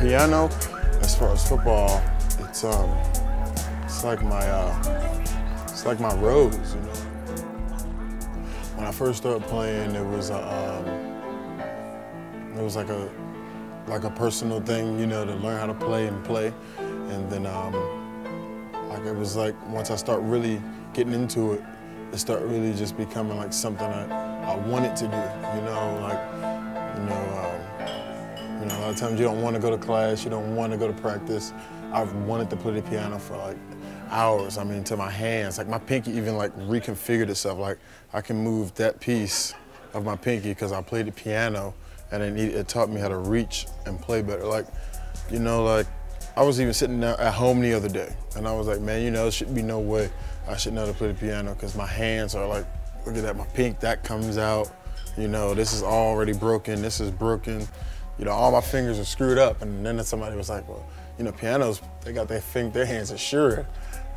piano, as far as football, it's like my rose, you know. When I first started playing, it was like a personal thing, you know, to learn how to play. And then like it was like once I start really getting into it, it started really just becoming like something I wanted to do, you know, like, you know, a lot of times you don't want to go to class, you don't want to go to practice. I've wanted to play the piano for like hours, I mean, to my hands. Like my pinky even like reconfigured itself. Like I can move that piece of my pinky because I played the piano, and it taught me how to reach and play better. Like, you know, like I was even sitting there at home the other day, and I was like, man, you know, there should be no way I should know how to play the piano because my hands are like, look at that, my pink, that comes out. You know, this is already broken, this is broken. You know, all my fingers are screwed up. And then somebody was like, well, you know, pianos, they got their hands assured.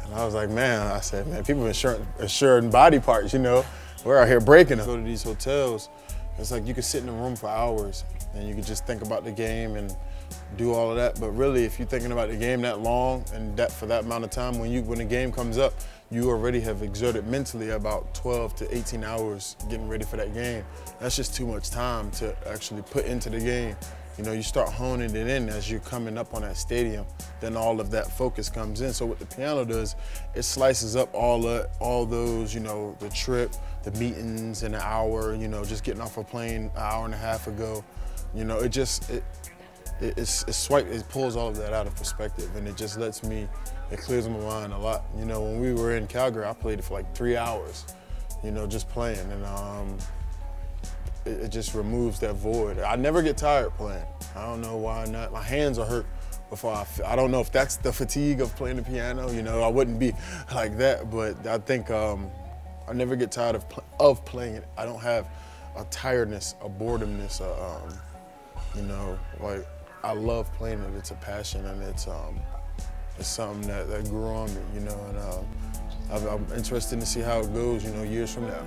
And I was like, man, I said, man, people insuring body parts, you know. We're out here breaking them. Go to these hotels, it's like you can sit in a room for hours and you can just think about the game and do all of that. But really, if you're thinking about the game that long and for that amount of time, when the game comes up, you already have exerted mentally about 12 to 18 hours getting ready for that game. That's just too much time to actually put into the game. You know, you start honing it in as you're coming up on that stadium, then all of that focus comes in. So what the piano does, it slices up all those, you know, the trip, the meetings in an hour, you know, just getting off a plane an hour and a half ago. You know, it pulls all of that out of perspective, and it just lets me, it clears my mind a lot. You know, when we were in Calgary, I played it for like 3 hours, you know, just playing, and it just removes that void. I never get tired playing. I don't know why not. My hands are hurt before I don't know if that's the fatigue of playing the piano, you know, I wouldn't be like that, but I think I never get tired of playing it. I don't have a tiredness, a boredomness, you know, like, I love playing it. It's a passion, and it's something that grew on me, you know, and I'm interested to see how it goes, you know, years from now.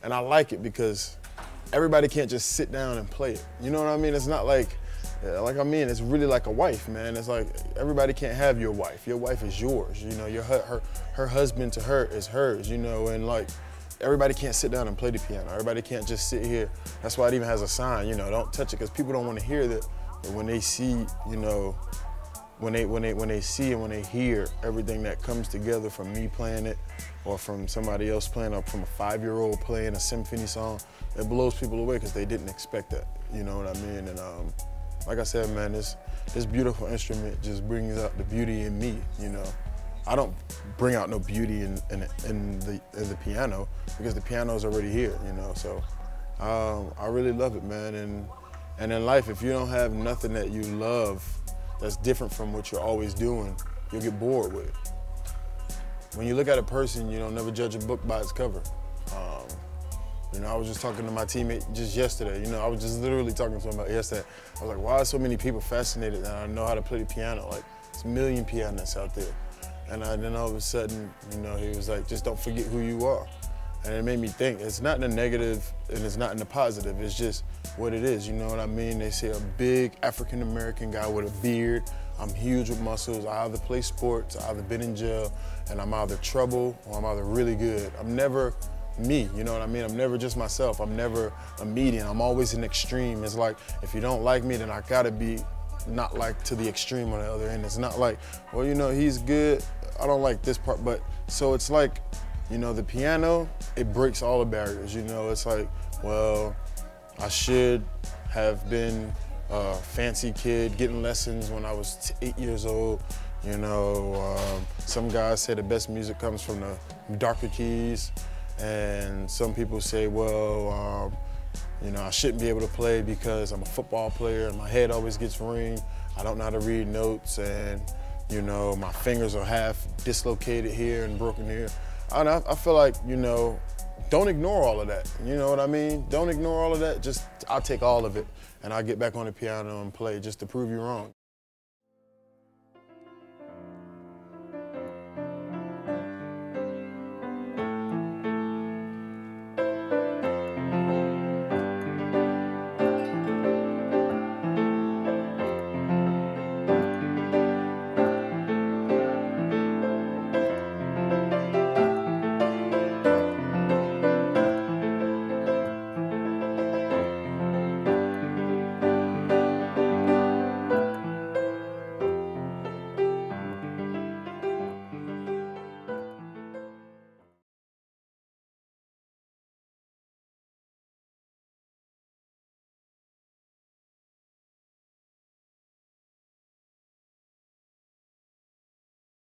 And I like it because everybody can't just sit down and play it. You know what I mean? It's not like it's really like a wife, man. It's like everybody can't have your wife. Your wife is yours. You know, her husband to her is hers, you know, and like everybody can't sit down and play the piano. Everybody can't just sit here. That's why it even has a sign, you know, don't touch it, because people don't want to hear that. But when they see, you know, when they see and when they hear everything that comes together from me playing it, or from somebody else playing, or from a 5-year-old playing a symphony song, it blows people away because they didn't expect that. You know what I mean? And like I said, man, this beautiful instrument just brings out the beauty in me. You know, I don't bring out no beauty in the piano because the piano is already here. You know, so I really love it, man. And in life, if you don't have nothing that you love that's different from what you're always doing, you'll get bored with it. When you look at a person, you don't never judge a book by its cover. You know, I was just talking to my teammate just yesterday. You know, I was just literally talking to him about yesterday. I was like, why are so many people fascinated that I know how to play the piano? Like, there's a million pianists out there. And then all of a sudden, you know, he was like, just don't forget who you are. And it made me think, it's not in the negative and it's not in the positive, it's just what it is, you know what I mean? They say a big African-American guy with a beard, I'm huge with muscles, I either play sports, I either been in jail, and I'm either trouble or I'm either really good. I'm never me, you know what I mean? I'm never just myself, I'm never a median, I'm always an extreme. It's like, if you don't like me, then I gotta be not like to the extreme on the other end. It's not like, well, you know, he's good, I don't like this part, but so it's like, you know, the piano, it breaks all the barriers, you know? It's like, well, I should have been a fancy kid getting lessons when I was 8 years old, you know? Some guys say the best music comes from the darker keys, And some people say, well, you know, I shouldn't be able to play because I'm a football player and my head always gets ringed. I don't know how to read notes, and you know, my fingers are half dislocated here and broken here. I feel like, you know, don't ignore all of that. You know what I mean? Don't ignore all of that. Just, I'll take all of it and I'll get back on the piano and play just to prove you wrong.